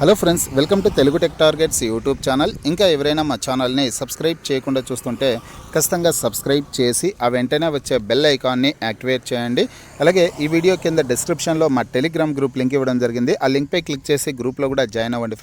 Hello friends, welcome to Telugu tech targets YouTube channel. ఇంకా ఎవరైనా మా ఛానల్ని సబ్స్క్రైబ్ చేయకుండా చూస్తుంటే ఖచ్చితంగా సబ్స్క్రైబ్ చేసి ఆ వెంటనే వచ్చే బెల్ ఐకాన్ని యాక్టివేట్ చేయండి. అలాగే ఈ వీడియో కింద డిస్క్రిప్షన్లో మా టెలిగ్రామ్ గ్రూప్ లింక్ ఇవ్వడం జరిగింది. ఆ లింక్పై క్లిక్ చేసి గ్రూప్లో కూడా జాయిన్ అవ్వండి.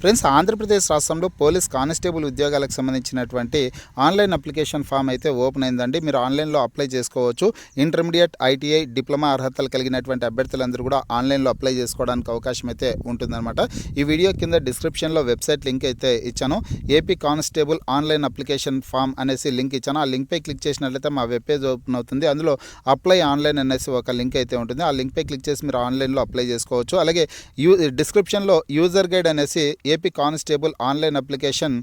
ఫ్రెండ్స్ ఆంధ్రప్రదేశ్ రాష్ట్రంలో పోలీస్ కానిస్టేబుల్ ఉద్యోగాలకు సంబంధించినటువంటి ఆన్లైన్ అప్లికేషన్ ఫామ్ అయితే ఓపెన్ అయిందండి. మీరు ఆన్లైన్లో అప్లై చేసుకోవచ్చు. ఇంటర్మీడియట్, ఐటీఐ, డిప్లొమా అర్హతలు కలిగినటువంటి అభ్యర్థులందరూ కూడా ఆన్లైన్లో అప్లై చేసుకోవడానికి అవకాశం అయితే ఉంటుందన్నమాట. ఈ వీడియో కింద డిస్క్రిప్షన్లో వెబ్సైట్ లింక్ అయితే ఇచ్చాను. AP constable online application form అనేసి లింక్ ఇచ్చాను. ఆ లింక్పై క్లిక్ చేసినట్లయితే మా వెబ్ పేజ్ ఓపెన్ అవుతుంది. అందులో అప్లై ఆన్లైన్ అనేసి ఒక లింక్ అయితే ఉంటుంది. ఆ లింక్పై క్లిక్ చేసి మీరు ఆన్లైన్లో అప్లై చేసుకోవచ్చు. అలాగే డిస్క్రిప్షన్లో యూజర్ గైడ్ అనేసి AP constable online application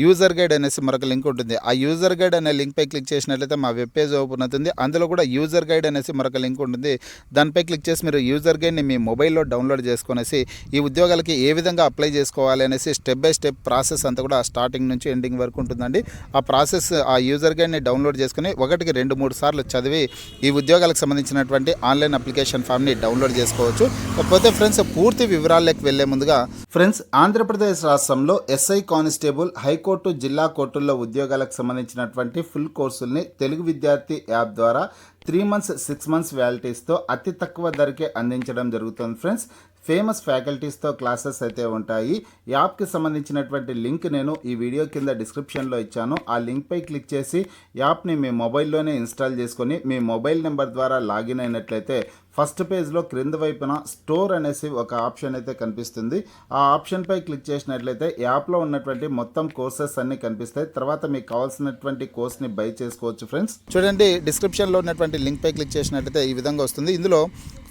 user guide అనేసి మరొక లింక్ ఉంటుంది. ఆ యూజర్ గైడ్ అనే లింక్పై క్లిక్ చేసినట్లయితే మా వెబ్ పేజ్ ఓపెన్ అవుతుంది. అందులో కూడా యూజర్ గైడ్ అనేసి మరొక లింక్ ఉంటుంది. దానిపై క్లిక్ చేసి మీరు యూజర్ గైడ్ని మీ మొబైల్లో డౌన్లోడ్ చేసుకునేసి ఈ ఉద్యోగాలకి ఏ విధంగా అప్లై చేసుకోవాలి అనేసి స్టెప్ బై స్టెప్ ప్రాసెస్ అంతా కూడా స్టార్టింగ్ నుంచి ఎండింగ్ వరకు ఉంటుందండి. ఆ ప్రాసెస్ ఆ యూజర్ గైడ్ని డౌన్లోడ్ చేసుకుని 1-2-3 సార్లు చదివి ఈ ఉద్యోగాలకు సంబంధించినటువంటి ఆన్లైన్ అప్లికేషన్ ఫామ్ని డౌన్లోడ్ చేసుకోవచ్చు. కాకపోతే ఫ్రెండ్స్, పూర్తి వివరాల్లోకి వెళ్లే ముందుగా ఫ్రెండ్స్, ఆంధ్రప్రదేశ్ రాష్ట్రంలో ఎస్ఐ కానిస్టేబుల్, హైకోర్టు, జిల్లా కోర్టుల్లో ఉద్యోగాలకు సంబంధించినటువంటి ఫుల్ కోర్సుల్ని తెలుగు విద్యార్థి యాప్ ద్వారా 3 months 6 months వ్యాలిటీస్తో అతి తక్కువ ధరకే అందించడం జరుగుతుంది. ఫ్రెండ్స్, ఫేమస్ ఫ్యాకల్టీస్తో క్లాసెస్ అయితే ఉంటాయి. యాప్కి సంబంధించినటువంటి లింక్ నేను ఈ వీడియో కింద డిస్క్రిప్షన్లో ఇచ్చాను. ఆ లింక్పై క్లిక్ చేసి యాప్ని మీ మొబైల్లోనే ఇన్స్టాల్ చేసుకొని మీ మొబైల్ నెంబర్ ద్వారా లాగిన్ అయినట్లయితే ఫస్ట్ పేజ్లో క్రింద వైపున స్టోర్ అనేసి ఒక ఆప్షన్ అయితే కనిపిస్తుంది. ఆ ఆప్షన్పై క్లిక్ చేసినట్లయితే యాప్లో ఉన్నటువంటి మొత్తం కోర్సెస్ అన్నీ కనిపిస్తాయి. తర్వాత మీకు కావాల్సినటువంటి కోర్స్ని బై చేసుకోవచ్చు. ఫ్రెండ్స్ చూడండి, డిస్క్రిప్షన్లో ఉన్నటువంటి లింక్పై క్లిక్ చేసినట్లయితే ఈ విధంగా వస్తుంది. ఇందులో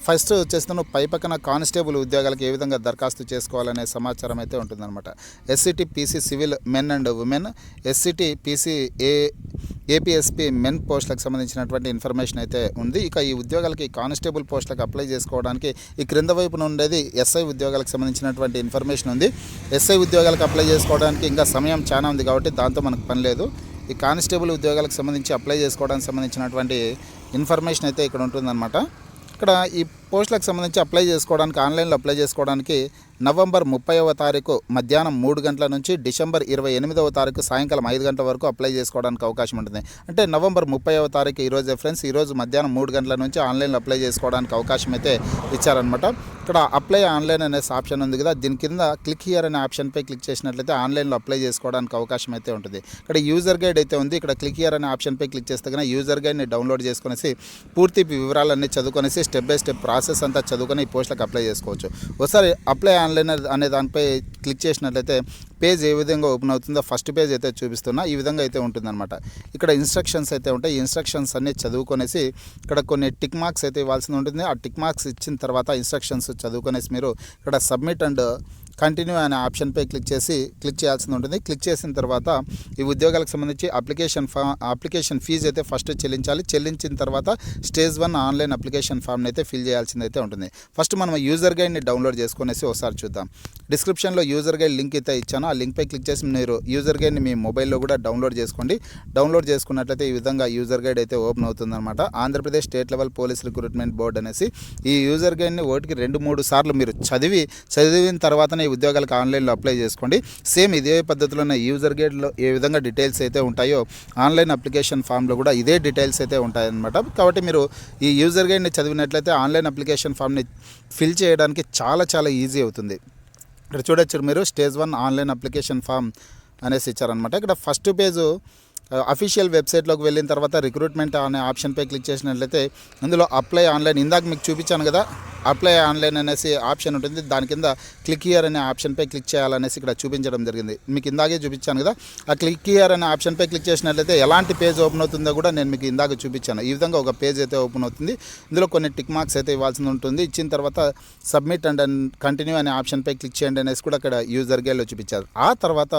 ఫస్ట్ వచ్చేస్తాను పై పక్కన కానిస్టేబుల్ ఉద్యోగాలకు ఏ విధంగా దరఖాస్తు చేసుకోవాలనే సమాచారం అయితే ఉంటుందన్నమాట. SCT PC civil men and women, SCT PC APSP men పోస్టులకు సంబంధించినటువంటి ఇన్ఫర్మేషన్ అయితే ఉంది. ఇక ఈ ఉద్యోగాలకి కానిస్టేబుల్ పోస్టులకు అప్లై చేసుకోవడానికి ఈ క్రింద వైపున ఉండేది ఎస్ఐ ఉద్యోగాలకు సంబంధించినటువంటి ఇన్ఫర్మేషన్ ఉంది. ఎస్ఐ ఉద్యోగాలకు అప్లై చేసుకోవడానికి ఇంకా సమయం చాలా ఉంది కాబట్టి దాంతో మనకు పని లేదు. ఈ కానిస్టేబుల్ ఉద్యోగాలకు సంబంధించి అప్లై చేసుకోవడానికి సంబంధించినటువంటి ఇన్ఫర్మేషన్ అయితే ఇక్కడ ఉంటుందన్నమాట. ఇక్కడ ఈ పోస్టులకు సంబంధించి అప్లై చేసుకోవడానికి, ఆన్లైన్లో అప్లై చేసుకోవడానికి నవంబర్ 30వ తారీఖు మధ్యాహ్నం 3 గంటల నుంచి డిసెంబర్ 28వ తారీఖు సాయంకాలం 5 గంటల వరకు అప్లై చేసుకోవడానికి అవకాశం ఉంటుంది. అంటే నవంబర్ 30వ తారీఖు ఈరోజే ఫ్రెండ్స్, ఈరోజు మధ్యాహ్నం 3 గంటల నుంచి ఆన్లైన్లో అప్లై చేసుకోవడానికి అవకాశం అయితే ఇచ్చారనమాట. ఇక్కడ అప్లై ఆన్లైన్ అనేసి ఆప్షన్ ఉంది కదా, దీని కింద క్లిక్ హియర్ అనే ఆప్షన్పై క్లిక్ చేసినట్లయితే ఆన్లైన్లో అప్లై చేసుకోవడానికి అవకాశం అయితే ఉంటుంది. ఇక్కడ యూజర్ గైడ్ అయితే ఉంది. ఇక్కడ క్లిక్ హియర్ అనే ఆప్షన్పై క్లిక్ చేస్తే కనుక యూజర్ గైడ్ని డౌన్లోడ్ చేసుకునేసి పూర్తి వివరాలన్నీ చదువుకొనేసి స్టెప్ బై స్టెప్ ప్రాసెస్ అంతా చదువుకొని ఈ పోస్టులకు అప్లై చేసుకోవచ్చు. ఒకసారి అప్లై ఆన్లైన్ అనే దానిపై క్లిక్ చేసినట్లయితే పేజ్ ఏ విధంగా ఓపెన్ అవుతుందో ఫస్ట్ పేజ్ అయితే చూపిస్తున్నా. ఈ విధంగా అయితే ఉంటుందన్నమాట. ఇక్కడ ఇన్స్ట్రక్షన్స్ అయితే ఉంటాయి. ఈ ఇన్స్ట్రక్షన్స్ అన్నీ చదువుకొనేసి ఇక్కడ కొన్ని టిక్ మార్క్స్ అయితే ఇవ్వాల్సి ఉంటుంది. ఆ టిక్ మార్క్స్ ఇచ్చిన తర్వాత ఇన్స్ట్రక్షన్స్ చదువుకొనేసి మీరు ఇక్కడ సబ్మిట్ అండ్ కంటిన్యూ అనే ఆప్షన్పై క్లిక్ చేయాల్సి ఉంటుంది. క్లిక్ చేసిన తర్వాత ఈ ఉద్యోగాలకు సంబంధించి అప్లికేషన్ ఫీజు అయితే ఫస్ట్ చెల్లించాలి. చెల్లించిన తర్వాత స్టేజ్ 1 ఆన్లైన్ అప్లికేషన్ ఫామ్ని అయితే ఫిల్ చేయాల్సింది అయితే ఉంటుంది. ఫస్ట్ మనం యూజర్ గైడ్ని డౌన్లోడ్ చేసుకునేసి ఒకసారి చూద్దాం. డిస్క్రిప్షన్లో యూజర్ గైడ్ లింక్ అయితే ఇచ్చాను. ఆ లింక్పై క్లిక్ చేసి మీరు యూజర్ గైడ్ని మీ మొబైల్లో కూడా డౌన్లోడ్ చేసుకోండి. డౌన్లోడ్ చేసుకున్నట్లయితే ఈ విధంగా యూజర్ గైడ్ అయితే ఓపెన్ అవుతుందన్నమాట. Andhra Pradesh state level police recruitment board అనేసి ఈ యూజర్ గైడ్ని 1-2-3 సార్లు మీరు చదివిన తర్వాతనే ఉద్యోగాలకు ఆన్లైన్లో అప్లై చేసుకోండి. సేమ్ ఇదే పద్ధతిలోనే యూజర్ గైడ్లో ఏ విధంగా డీటెయిల్స్ అయితే ఉంటాయో ఆన్లైన్ అప్లికేషన్ ఫామ్లో కూడా ఇదే డీటెయిల్స్ అయితే ఉంటాయన్నమాట. కాబట్టి మీరు ఈ యూజర్ గైడ్ని చదివినట్లయితే ఆన్లైన్ అప్లికేషన్ ఫామ్ని ఫిల్ చేయడానికి చాలా చాలా ఈజీ అవుతుంది. ఇక్కడ చూడొచ్చు మీరు, స్టేజ్ 1 ఆన్లైన్ అప్లికేషన్ ఫామ్ అనేసి ఇచ్చారనమాట. ఇక్కడ ఫస్ట్ పేజు అఫీషియల్ వెబ్సైట్లోకి వెళ్ళిన తర్వాత రిక్రూట్మెంట్ అనే ఆప్షన్పై క్లిక్ చేసినట్లయితే అందులో అప్లై ఆన్లైన్, ఇందాక మీకు చూపించాను కదా, అప్లై ఆన్లైన్ అనేసి ఆప్షన్ ఉంటుంది. దాని కింద క్లిక్ హియర్ అనే ఆప్షన్పై క్లిక్ చేయాలనేసి ఇక్కడ చూపించడం జరిగింది. మీకు ఇందాకే చూపించాను కదా, ఆ క్లిక్ హియర్ అనే ఆప్షన్పై క్లిక్ చేసినట్లయితే ఎలాంటి పేజ్ ఓపెన్ అవుతుందో కూడా నేను మీకు ఇందాక చూపించాను. ఈ విధంగా ఒక పేజ్ అయితే ఓపెన్ అవుతుంది. ఇందులో కొన్ని టిక్ మార్క్స్ అయితే ఇవ్వాల్సి ఉంటుంది. ఇచ్చిన తర్వాత సబ్మిట్ అండ్ కంటిన్యూ అనే ఆప్షన్పై క్లిక్ చేయండి అనేసి కూడా ఇక్కడ యూజర్ గైడ్లో చూపించారు. ఆ తర్వాత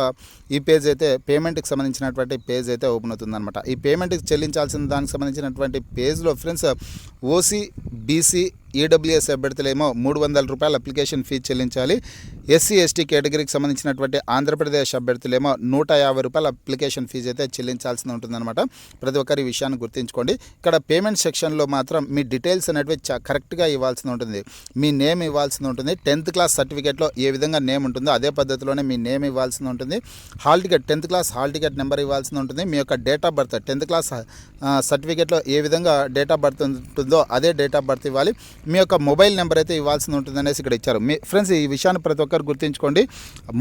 ఈ పేజ్ అయితే పేమెంట్కి సంబంధించినటువంటి పేజ్ అయితే ఓపెన్ అవుతుందన్నమాట. ఈ పేమెంట్కి చెల్లించాల్సిన దానికి సంబంధించినటువంటి పేజ్లో ఫ్రెండ్స్ ఓసీ, బీసీ, ఈడబ్ల్యూఎస్ అభ్యర్థులేమో 300 రూపాయల అప్లికేషన్ ఫీజు చెల్లించాలి. ఎస్సీ ఎస్టీ కేటగిరీకి సంబంధించినటువంటి ఆంధ్రప్రదేశ్ అభ్యర్థులేమో 150 రూపాయల అప్లికేషన్ ఫీజు అయితే చెల్లించాల్సి ఉంటుందన్నమాట. ప్రతి ఒక్కరి విషయాన్ని గుర్తుంచుకోండి. ఇక్కడ పేమెంట్ సెక్షన్లో మాత్రం మీ డీటెయిల్స్ అనేవి కరెక్ట్గా ఇవ్వాల్సి ఉంటుంది. మీ నేమ్ ఇవ్వాల్సి ఉంటుంది. 10th క్లాస్ సర్టిఫికేట్లో ఏ విధంగా నేమ్ ఉంటుందో అదే పద్ధతిలోనే మీ నేమ్ ఇవ్వాల్సి ఉంటుంది. Hall ticket 10th class hall ticket number ఇవ్వాల్సి ఉంటుంది. మీ యొక్క date of birth 10th class సర్టిఫికేట్లో ఏ విధంగా డేట్ ఆఫ్ బర్త్ ఉంటుందో అదే డేట్ ఆఫ్ బర్త్ ఇవ్వాలి. మీ యొక్క మొబైల్ నెంబర్ అయితే ఇవ్వాల్సి ఉంటుంది అనేసి ఇక్కడ ఇచ్చారు. మీ ఫ్రెండ్స్ ఈ విషయాన్ని ప్రతి ఒక్కరు గుర్తుంచుకోండి.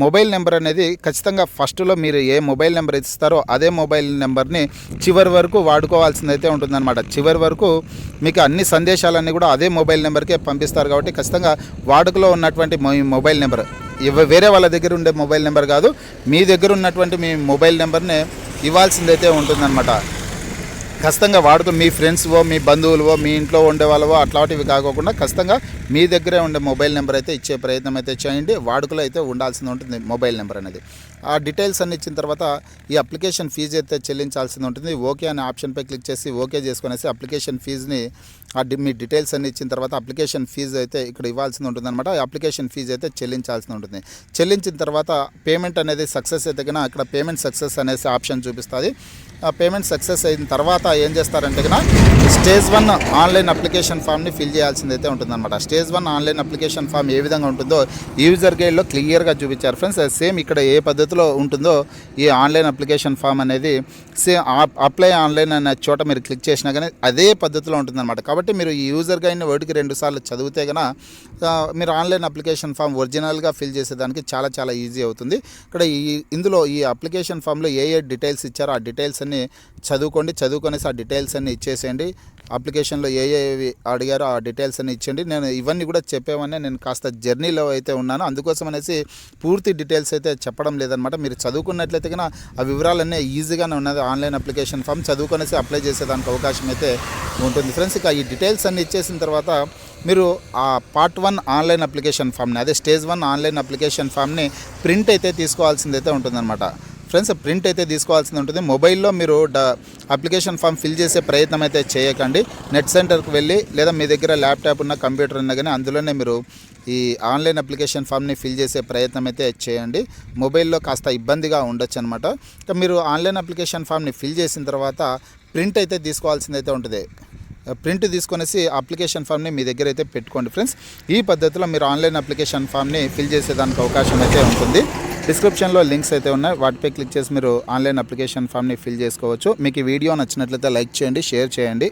మొబైల్ నెంబర్ అనేది ఖచ్చితంగా ఫస్ట్లో మీరు ఏ మొబైల్ నెంబర్ ఇస్తారో అదే మొబైల్ నెంబర్ని చివరి వరకు వాడుకోవాల్సింది అయితే ఉంటుందన్నమాట. చివరి వరకు మీకు అన్ని సందేశాలన్నీ కూడా అదే మొబైల్ నెంబర్కే పంపిస్తారు కాబట్టి ఖచ్చితంగా వాడుకలో ఉన్నటువంటి మొబైల్ నెంబర్ వేరే వాళ్ళ దగ్గర ఉండే మొబైల్ నెంబర్ కాదు, మీ దగ్గర ఉన్నటువంటి మీ మొబైల్ నెంబర్నే ఇవ్వాల్సిందైతే ఉంటుందన్నమాట. ఖచ్చితంగా వాడుకో మీ ఫ్రెండ్స్వో మీ బంధువులవో మీ ఇంట్లో ఉండే వాళ్ళవో అట్లాంటివి కాకోకుండా ఖచ్చితంగా మీ దగ్గరే ఉండే మొబైల్ నెంబర్ అయితే ఇచ్చే ప్రయత్నం అయితే చేయండి. వాడుకలో అయితే ఉండాల్సి ఉంటుంది మొబైల్ నెంబర్ అనేది. ఆ డీటెయిల్స్ అన్ని ఇచ్చిన తర్వాత ఈ అప్లికేషన్ ఫీజు అయితే చెల్లించాల్సి ఉంటుంది. ఓకే అనే ఆప్షన్పై క్లిక్ చేసి ఓకే చేసుకునేసి అప్లికేషన్ ఫీజుని మీ డీటెయిల్స్ అన్ని ఇచ్చిన తర్వాత అప్లికేషన్ ఫీజు అయితే ఇక్కడ ఇవ్వాల్సి ఉంటుందన్నమాట. అప్లికేషన్ ఫీజు అయితే చెల్లించాల్సి ఉంటుంది. చెల్లించిన తర్వాత పేమెంట్ అనేది సక్సెస్ అయితే కన్నా ఇక్కడ పేమెంట్ సక్సెస్ అనేసి ఆప్షన్ చూపిస్తుంది. ఆ పేమెంట్ సక్సెస్ అయిన తర్వాత ఏం చేస్తారంటే కన్నా స్టేజ్ 1 ఆన్లైన్ అప్లికేషన్ ఫామ్ని ఫిల్ చేయాల్సింది అయితే ఉంటుందన్నమాట. స్టేజ్ 1 ఆన్లైన్ అప్లికేషన్ ఫామ్ ఏ విధంగా ఉంటుందో యూజర్ గైడ్లో క్లియర్గా చూపించారు ఫ్రెండ్స్. సేమ్ ఇక్కడ ఏ పద్ధతిలో ఉంటుందో ఈ ఆన్లైన్ అప్లికేషన్ ఫామ్ అనేది సేమ్ అప్లై ఆన్లైన్ అనే చోట మీరు క్లిక్ చేసినా కానీ అదే పద్ధతిలో ఉంటుందన్నమాట. కాబట్టి మీరు ఈ యూజర్ గైడ్ని 1-2 సార్లు చదివితే కన్నా మీరు ఆన్లైన్ అప్లికేషన్ ఫామ్ ఒరిజినల్గా ఫిల్ చేసేదానికి చాలా ఈజీ అవుతుంది. ఇక్కడ ఇందులో ఈ అప్లికేషన్ ఫామ్లో ఏ డీటెయిల్స్ ఇచ్చారో ఆ డీటెయిల్స్ అన్ని చదువుకొనేసి ఆ డీటెయిల్స్ అన్ని ఇచ్చేసేయండి. అప్లికేషన్లో ఏవి అడిగారో ఆ డీటెయిల్స్ అన్ని ఇచ్చేయండి. నేను ఇవన్నీ కూడా చెప్పేవన్నీ నేను కాస్త జర్నీలో అయితే ఉన్నాను, అందుకోసం అనేసి పూర్తి డీటెయిల్స్ అయితే చెప్పడం లేదనమాట. మీరు చదువుకున్నట్లయితే కన్నా ఆ వివరాలన్నీ ఈజీగానే ఉన్నది. ఆన్లైన్ అప్లికేషన్ ఫామ్ చదువుకొనేసి అప్లై చేసేదానికి అవకాశం అయితే ఉంటుంది ఫ్రెండ్స్. ఇక ఈ డీటెయిల్స్ అన్ని ఇచ్చేసిన తర్వాత మీరు ఆ పార్ట్ 1 ఆన్లైన్ అప్లికేషన్ ఫామ్ని అదే స్టేజ్ 1 ఆన్లైన్ అప్లికేషన్ ఫామ్ని ప్రింట్ అయితే తీసుకోవాల్సిందైతే ఉంటుందన్నమాట. ఫ్రెండ్స్ ప్రింట్ అయితే తీసుకోవాల్సి ఉంటుంది. మొబైల్లో మీరు అప్లికేషన్ ఫామ్ ఫిల్ చేసే ప్రయత్నం అయితే చేయకండి. నెట్ సెంటర్కి వెళ్ళి లేదా మీ దగ్గర ల్యాప్టాప్ ఉన్న కంప్యూటర్ ఉన్నా కానీ అందులోనే మీరు ఈ ఆన్లైన్ అప్లికేషన్ ఫామ్ని ఫిల్ చేసే ప్రయత్నం అయితే చేయండి. మొబైల్లో కాస్త ఇబ్బందిగా ఉండొచ్చు అనమాట. ఇక మీరు ఆన్లైన్ అప్లికేషన్ ఫామ్ని ఫిల్ చేసిన తర్వాత ప్రింట్ అయితే తీసుకోవాల్సిందైతే ఉంటుంది. ప్రింట్ తీసుకొనేసి అప్లికేషన్ ఫామ్ని మీ దగ్గర అయితే పెట్టుకోండి ఫ్రెండ్స్. ఈ పద్ధతిలో మీరు ఆన్లైన్ అప్లికేషన్ ఫామ్ని ఫిల్ చేసేదానికి అవకాశం అయితే ఉంటుంది. డిస్క్రిప్షన్లో లింక్స్ అయితే ఉన్నాయి, వాటిపై క్లిక్ చేసి మీరు ఆన్లైన్ అప్లికేషన్ ఫామ్ని ఫిల్ చేసుకోవచ్చు. మీకు ఈ వీడియో నచ్చినట్లయితే లైక్ చేయండి, షేర్ చేయండి.